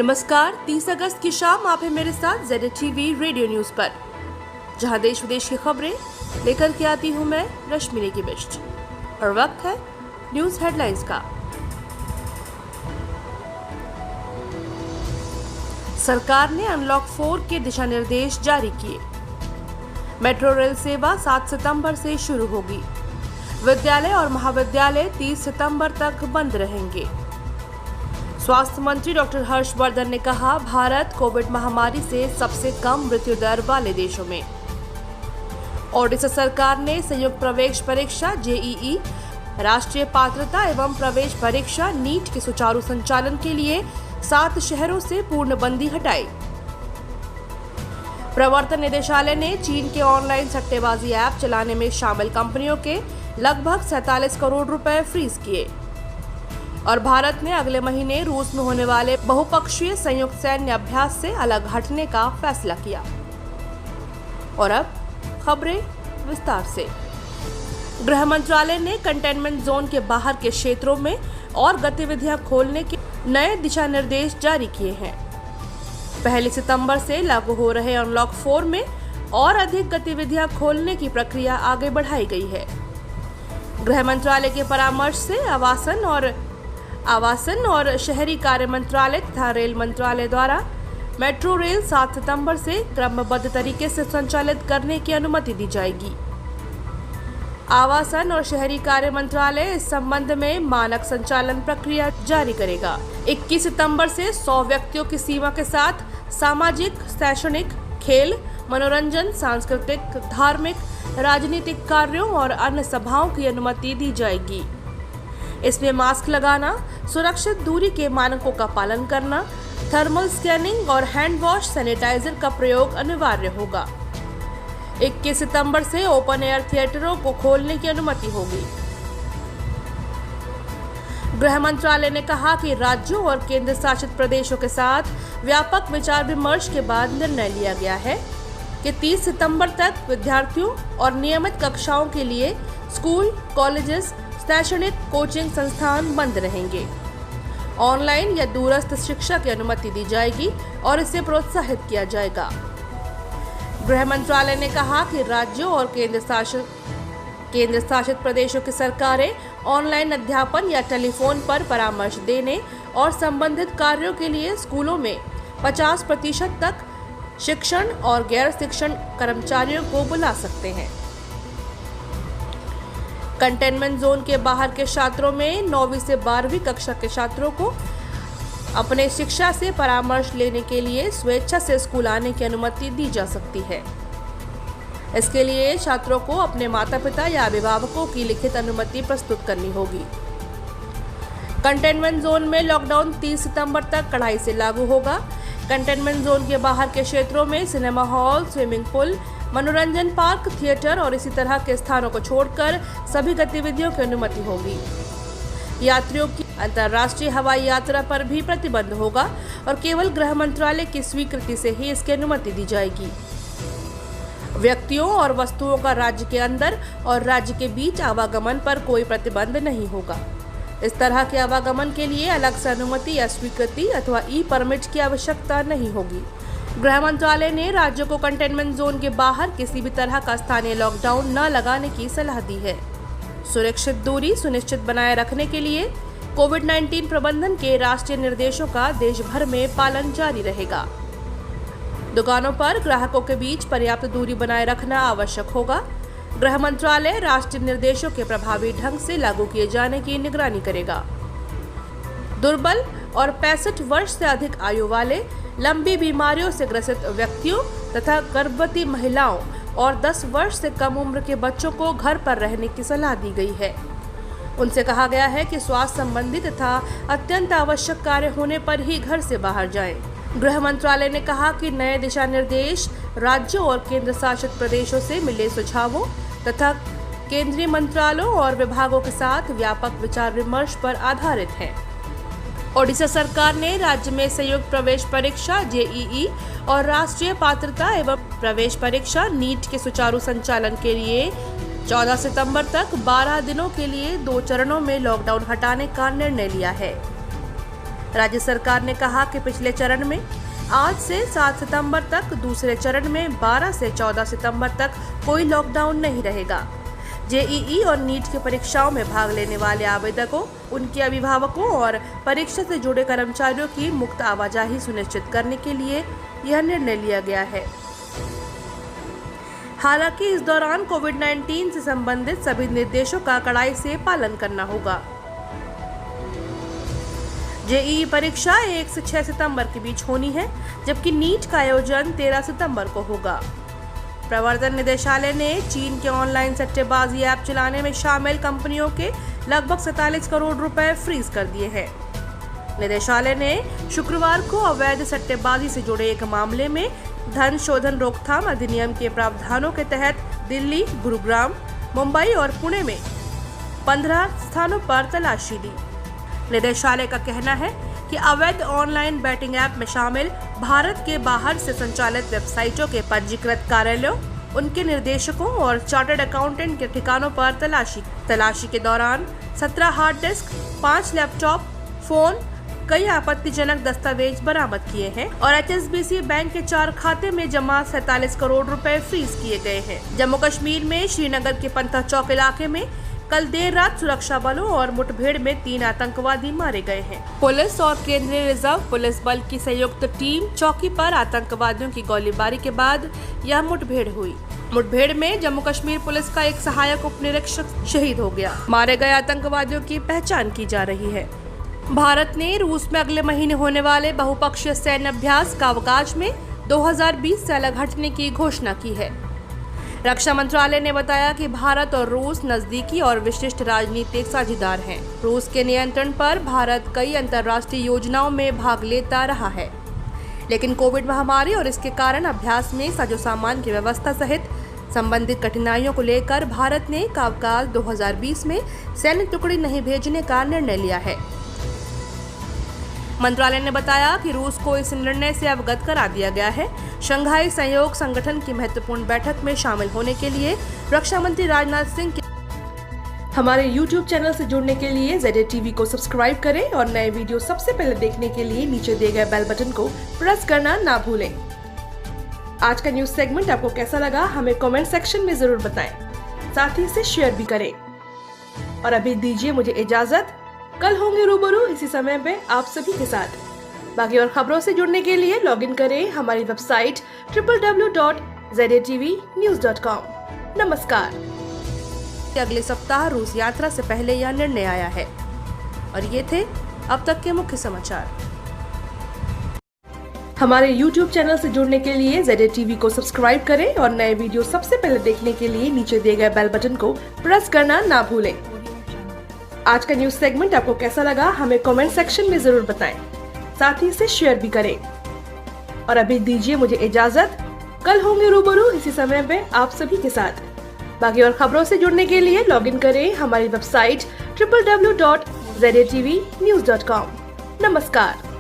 नमस्कार, 30 अगस्त की शाम आप हैं मेरे साथ ZTV रेडियो न्यूज पर, जहां देश विदेश की खबरें लेकर के आती हूं मैं रश्मि की बिष्ट। और वक्त है न्यूज हेडलाइंस का। सरकार ने अनलॉक 4 के दिशा निर्देश जारी किए। मेट्रो रेल सेवा 7 सितंबर से शुरू होगी। विद्यालय और महाविद्यालय 30 सितंबर तक बंद रहेंगे। स्वास्थ्य मंत्री डॉक्टर हर्षवर्धन ने कहा, भारत कोविड महामारी से सबसे कम मृत्यु दर वाले देशों में। ओडिशा सरकार ने संयुक्त प्रवेश परीक्षा जेईई, राष्ट्रीय पात्रता एवं प्रवेश परीक्षा नीट के सुचारू संचालन के लिए 7 शहरों से पूर्णबंदी हटाई। प्रवर्तन निदेशालय ने चीन के ऑनलाइन सट्टेबाजी ऐप चलाने में शामिल कंपनियों के लगभग 47 करोड़ रुपए फ्रीज किए। और भारत ने अगले महीने रूस में होने वाले बहुपक्षीय संयुक्त सैन्य अभ्यास से अलग हटने का फैसला किया। और अब खबरें विस्तार से। गृह मंत्रालय ने कंटेनमेंट जोन के बाहर के क्षेत्रों में और गतिविधियां खोलने के नए दिशा निर्देश जारी किए हैं। 1 सितंबर से लागू हो रहे अनलॉक 4 में और अधिक गतिविधियां खोलने की प्रक्रिया आगे बढ़ाई गई है। गृह मंत्रालय के परामर्श से आवासन और शहरी कार्य मंत्रालय तथा रेल मंत्रालय द्वारा मेट्रो रेल 7 सितंबर से क्रमबद्ध तरीके से संचालित करने की अनुमति दी जाएगी। आवासन और शहरी कार्य मंत्रालय इस संबंध में मानक संचालन प्रक्रिया जारी करेगा। 21 सितंबर से 100 व्यक्तियों की सीमा के साथ सामाजिक, शैक्षणिक, खेल, मनोरंजन, सांस्कृतिक, धार्मिक, राजनीतिक कार्यों और अन्य सभाओं की अनुमति दी जाएगी। इसमें मास्क लगाना, सुरक्षित दूरी के मानकों का पालन करना, थर्मल स्कैनिंग और हैंड वॉश सैनिटाइजर का प्रयोग अनिवार्य होगा। 21 सितंबर से ओपन एयर थिएटरों को खोलने की अनुमति होगी। गृह मंत्रालय ने कहा कि राज्यों और केंद्र शासित प्रदेशों के साथ व्यापक विचार विमर्श के बाद निर्णय लिया गया है कि 30 सितंबर तक विद्यार्थियों और नियमित कक्षाओं के लिए स्कूल, कॉलेजेस, शैक्षणिक कोचिंग संस्थान बंद रहेंगे। ऑनलाइन या दूरस्थ शिक्षा की अनुमति दी जाएगी और इसे प्रोत्साहित किया जाएगा। गृह मंत्रालय ने कहा कि राज्यों और केंद्र शासित प्रदेशों की सरकारें ऑनलाइन अध्यापन या टेलीफोन पर परामर्श देने और संबंधित कार्यों के लिए स्कूलों में 50% तक शिक्षण और गैर शिक्षण कर्मचारियों को बुला सकते हैं। कंटेनमेंट जोन के बाहर के छात्रों में 9वीं से 12वीं कक्षा के छात्रों को अपने शिक्षा से परामर्श लेने के लिए स्वेच्छा से स्कूल आने की अनुमति दी जा सकती है। इसके लिए छात्रों को अपने माता पिता या अभिभावकों की लिखित अनुमति प्रस्तुत करनी होगी। कंटेनमेंट जोन में लॉकडाउन 30 सितंबर तक कड़ाई से लागू होगा। कंटेनमेंट जोन के बाहर के क्षेत्रों में सिनेमा हॉल, स्विमिंग पूल, मनोरंजन पार्क, थिएटर और इसी तरह के स्थानों को छोड़कर सभी गतिविधियों की अनुमति होगी। यात्रियों की अंतर्राष्ट्रीय हवाई यात्रा पर भी प्रतिबंध होगा और केवल गृह मंत्रालय की स्वीकृति से ही इसकी अनुमति दी जाएगी। व्यक्तियों और वस्तुओं का राज्य के अंदर और राज्य के बीच आवागमन पर कोई प्रतिबंध नहीं होगा। इस तरह के आवागमन के लिए अलग से अनुमति या स्वीकृति अथवा ई परमिट की आवश्यकता नहीं होगी। गृह मंत्रालय ने राज्यों को कंटेनमेंट जोन के बाहर किसी भी तरह का स्थानीय लॉकडाउन न लगाने की सलाह दी है। सुरक्षित दूरी सुनिश्चित बनाए रखने के लिए कोविड-19 प्रबंधन के राष्ट्रीय निर्देशों का देश भर में पालन जारी रहेगा। दुकानों पर ग्राहकों के बीच पर्याप्त दूरी बनाए रखना आवश्यक होगा। गृह मंत्रालय राष्ट्रीय निर्देशों के प्रभावी ढंग से लागू किए जाने की निगरानी करेगा। दुर्बल और 65 वर्ष से अधिक आयु वाले, लंबी बीमारियों से ग्रसित व्यक्तियों तथा गर्भवती महिलाओं और 10 वर्ष से कम उम्र के बच्चों को घर पर रहने की सलाह दी गई है। उनसे कहा गया है कि स्वास्थ्य संबंधी तथा अत्यंत आवश्यक कार्य होने पर ही घर से बाहर जाएं। गृह मंत्रालय ने कहा कि नए दिशा निर्देश राज्यों और केंद्र शासित प्रदेशों से मिले सुझावों तथा केंद्रीय मंत्रालयों और विभागों के साथ व्यापक विचार विमर्श पर आधारित हैं। ओडिशा सरकार ने राज्य में संयुक्त प्रवेश परीक्षा जेईई और राष्ट्रीय पात्रता एवं प्रवेश परीक्षा नीट के सुचारू संचालन के लिए 14 सितंबर तक 12 दिनों के लिए 2 चरणों में लॉकडाउन हटाने का निर्णय लिया है। राज्य सरकार ने कहा कि पिछले चरण में आज से 7 सितंबर तक, दूसरे चरण में 12 से 14 सितंबर तक कोई लॉकडाउन नहीं रहेगा। जेईई और नीट की परीक्षाओं में भाग लेने वाले आवेदकों, उनके अभिभावकों और परीक्षा से जुड़े कर्मचारियों की मुक्त आवाजाही सुनिश्चित करने के लिए यह निर्णय लिया गया है। हालांकि इस दौरान कोविड-19 से संबंधित सभी निर्देशों का कड़ाई से पालन करना होगा। जेईई परीक्षा 1 से 6 सितंबर के बीच होनी है, जबकि नीट का आयोजन 13 सितंबर को होगा। प्रवर्तन निदेशालय ने चीन के ऑनलाइन सट्टेबाजी ऐप चलाने में शामिल कंपनियों के लगभग 47 करोड़ रुपए फ्रीज कर दिए हैं। निदेशालय ने शुक्रवार को अवैध सट्टेबाजी से जुड़े एक मामले में धन शोधन रोकथाम अधिनियम के प्रावधानों के तहत दिल्ली, गुरुग्राम, मुंबई और पुणे में 15 स्थानों पर तलाशी ली। निदेशालय का कहना है कि अवैध ऑनलाइन बैटिंग ऐप में शामिल भारत के बाहर से संचालित वेबसाइटों के पंजीकृत कार्यालयों, उनके निर्देशकों और चार्टर्ड अकाउंटेंट के ठिकानों पर तलाशी के दौरान 17 हार्ड डिस्क, 5 लैपटॉप, फोन, कई आपत्तिजनक दस्तावेज बरामद किए हैं और HSBC बैंक के 4 खाते में जमा 47 करोड़ रुपए फ्रीज किए गए हैं। जम्मू कश्मीर में श्रीनगर के पंथा चौक इलाके में कल देर रात सुरक्षा बलों और मुठभेड़ में 3 आतंकवादी मारे गए हैं। पुलिस और केंद्रीय रिजर्व पुलिस बल की संयुक्त टीम चौकी पर आतंकवादियों की गोलीबारी के बाद यह मुठभेड़ हुई। मुठभेड़ में जम्मू कश्मीर पुलिस का एक सहायक उप निरीक्षक शहीद हो गया। मारे गए आतंकवादियों की पहचान की जा रही है। भारत ने रूस में अगले महीने होने वाले बहुपक्षीय सैन्य अभ्यास का अवकाश में 2020 से अलग हटने की घोषणा की है। रक्षा मंत्रालय ने बताया कि भारत और रूस नजदीकी और विशिष्ट राजनीतिक साझेदार हैं। रूस के नियंत्रण पर भारत कई अंतर्राष्ट्रीय योजनाओं में भाग लेता रहा है, लेकिन कोविड महामारी और इसके कारण अभ्यास में साजो सामान की व्यवस्था सहित संबंधित कठिनाइयों को लेकर भारत ने कावकाज 2020 में सैन्य टुकड़ी नहीं भेजने का निर्णय लिया है। मंत्रालय ने बताया कि रूस को इस निर्णय से अवगत करा दिया गया है। शंघाई सहयोग संगठन की महत्वपूर्ण बैठक में शामिल होने के लिए रक्षा मंत्री राजनाथ सिंह हमारे YouTube चैनल से जुड़ने के लिए ZATV को सब्सक्राइब करें और नए वीडियो सबसे पहले देखने के लिए नीचे दिए गए बेल बटन को प्रेस करना ना भूलें। आज का न्यूज सेगमेंट आपको कैसा लगा हमें कमेंट सेक्शन में जरूर बताएं, साथ ही इसे शेयर भी करें। और अभी दीजिए मुझे इजाजत, कल होंगे रूबरू इसी समय पे आप सभी के साथ। बाकी और खबरों से जुड़ने के लिए लॉगिन करें हमारी वेबसाइट www.zatvnews.com। नमस्कार। अगले सप्ताह रूस यात्रा से पहले यह निर्णय आया है। और ये थे अब तक के मुख्य समाचार। हमारे YouTube चैनल से जुड़ने के लिए ZATV को सब्सक्राइब करें और नए वीडियो सबसे पहले देखने के लिए नीचे दिए गए बेल बटन को प्रेस करना ना भूलें। आज का न्यूज सेगमेंट आपको कैसा लगा हमें कमेंट सेक्शन में जरूर बताएं, साथ ही इसे शेयर भी करें। और अभी दीजिए मुझे इजाजत, कल होंगे रूबरू इसी समय पे आप सभी के साथ। बाकी और खबरों से जुड़ने के लिए लॉगिन करें हमारी वेबसाइट www.zatvnews.com। नमस्कार।